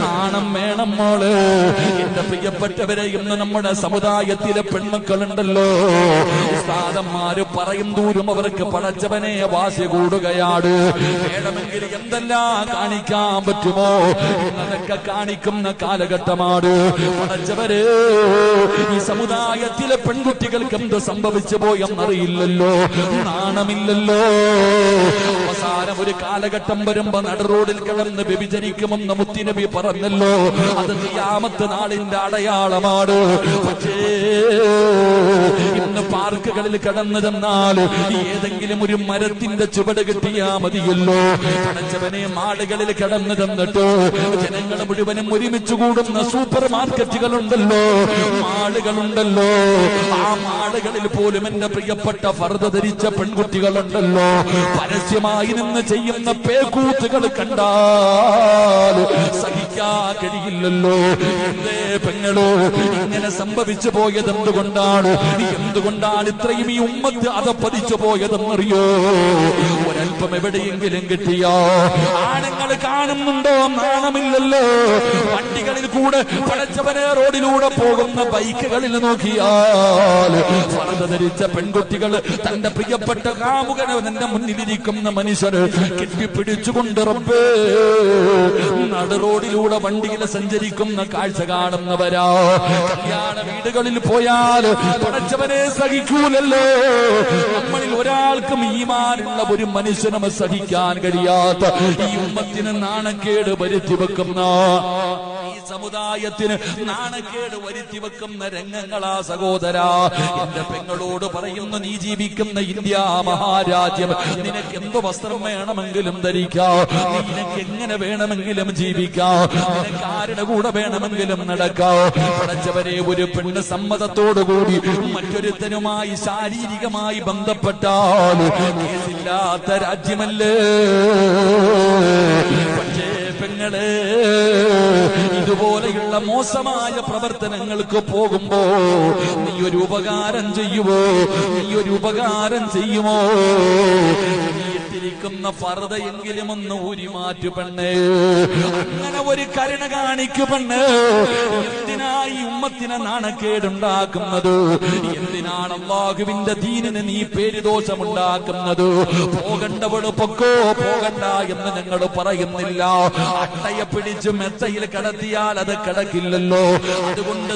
നാണം വേണം മോള്. എന്റെ പ്രിയപ്പെട്ടവരെ, ഇന്ന് നമ്മുടെ സമുദായത്തിലെ പെൺമക്കളുണ്ടല്ലോ, ഉസ്താദന്മാര് പറയും ദൂരം അവർക്ക് പടച്ചവനെ വാശി കൂടുകയാണ്. വേണമെങ്കിൽ എന്തെല്ലാം കാണിക്കാൻ പറ്റുമോ അതൊക്കെ കാണിക്കുന്ന കാലഘട്ടമാണ്. പടച്ചവര്, ഈ സമുദായത്തിലെ പെൺകുട്ടികൾക്ക് എന്ത് സംഭവിച്ചു പോയെന്നറിയില്ലല്ലോ, നാണമില്ലല്ലോ. അവസാനം ഒരു കാലഘട്ടം വരുമ്പോ നടുറോഡിൽ കിടന്ന് വ്യഭിചരിക്കുമെന്ന് മുത്തുനബി പറഞ്ഞല്ലോ. അത് ഖിയാമത്ത് നാളിന്റെ അടയാളമാണ്. പക്ഷേ ഇന്ന് പാർക്കുകളിൽ കടന്നു ചെന്നാൽ ഏതെങ്കിലും ഒരു മരത്തിന്റെ ചുവട് കിട്ടിയാ മതിയല്ലോ. പടച്ചവനെ, മാളുകളിൽ കടന്നു ചെന്നിട്ട് ജനങ്ങൾ മുഴുവനും ഒരുമിച്ച് കൂടുന്ന സൂപ്പർ മാർക്കറ്റുകളുണ്ടല്ലോ, മാളുകളുണ്ടല്ലോ, ആ മാളുകളിൽ പോലും എന്റെ പ്രിയപ്പെട്ട ഫർദ ധരിച്ച പെൺകുട്ടികളുണ്ടല്ലോ. പരസ്യമായി നിന്ന് ചെയ്യുന്ന പേക്കൂത്തുകൾ കണ്ടാൽ സഹിക്കാൻ കഴിയില്ലല്ലോ. എന്തേ പെങ്ങളോ ഇങ്ങനെ സംഭവിച്ചു പോയത് എന്തുകൊണ്ടാണ്? എന്തുകൊണ്ടാണ് ഇത്രയും ഈ ഉമ്മത്ത് അതപ്പതിച്ചു പോയതെന്നറിയോ? ഒരൽപ്പം എവിടെയെങ്കിലും കിട്ടിയോ? ആണുങ്ങൾ കാണുന്നുണ്ടോ? നാണമില്ലല്ലോ. വണ്ടികളിൽ കൂടെ പടച്ചവനെ റോഡിലൂടെ പോകുന്ന ബൈക്കുകളിൽ നോക്കിയാൽ ഫർദ ധരിച്ച പെൺകുട്ടികൾ തന്റെ പ്രിയപ്പെട്ട കാമുകനെ തന്റെ മുന്നിലിരിക്കുന്ന മനുഷ്യര് കെട്ടിപ്പിടിച്ചുകൊണ്ട് റബ്ബേ നടുറോഡിലൂടെ വണ്ടിയിൽ സഞ്ചരിക്കുന്ന കാഴ്ച കാണുന്നവരാ. കല്യാണ വീടുകളിൽ പോയാൽ പടച്ചവനെ സഹിക്കൂലല്ലോ. നമ്മളിൽ ഒരാൾക്കും ഈമാനുള്ള ഒരു മനുഷ്യനും സഹിക്കാൻ കഴിയാത്ത ഈ ഉമ്മത്തിന് നാണക്കേട് വരുത്തി വെക്കുന്ന, ഈ സമുദായത്തിന് നാണക്കേട് വരുത്തി വെക്കുന്ന രംഗങ്ങളാ സഹോദരാ. എന്റെ പെങ്ങളോട് പറയുന്നു, നീ ജീവിക്കുന്ന ഇന്ത്യ മഹാരാജ്യം, നിനക്ക് എന്ത് വസ്ത്രം വേണമെങ്കിലും ധരിക്കാം, നിനക്ക് എങ്ങനെ വേണമെങ്കിലും ജീവിക്കാം, നിനക്ക് ആരുടെ കൂടെ വേണമെങ്കിലും നടക്കാം. പടച്ചവരെ, ഒരു പെണ്ണ് സമ്മതത്തോടുകൂടി മറ്റൊരുത്തനുമായി ശാരീരികമായി ബന്ധപ്പെട്ടാൽ കേസില്ലാത്ത രാജ്യമല്ലേ. പക്ഷേ പെങ്ങളെ, ഇതുപോലെയുള്ള മോശമായ പ്രവർത്തനങ്ങൾക്ക് പോകുമ്പോ നീ ഒരു ഉപകാരം ചെയ്യുമോ? നീ ഒരു ഉപകാരം ചെയ്യുമോ? ിരിക്കുന്ന ഫർദയെങ്കിലും ഒന്ന് ഊരിമാറ്റു പെണ്ണ്. അങ്ങനെ ഒരു കരുണ കാണിക്കു പെണ്ണ്. എന്തിനായി ഉമ്മത്തിനെ നാണക്കേടുണ്ടാക്കുന്നത്? എന്തിനാണ് അല്ലാഹുവിന്റെ ദീനിന് നീ പേരുദോഷമുണ്ടാക്കുന്നത്? പോകണ്ടവള് പൊക്കോ, പോകണ്ട എന്ന് ഞങ്ങൾ പറയുന്നില്ല. അട്ടയെ പിടിച്ച് മെത്തയിൽ കിടത്തിയാൽ അത് കിടക്കില്ലല്ലോ. അതുകൊണ്ട്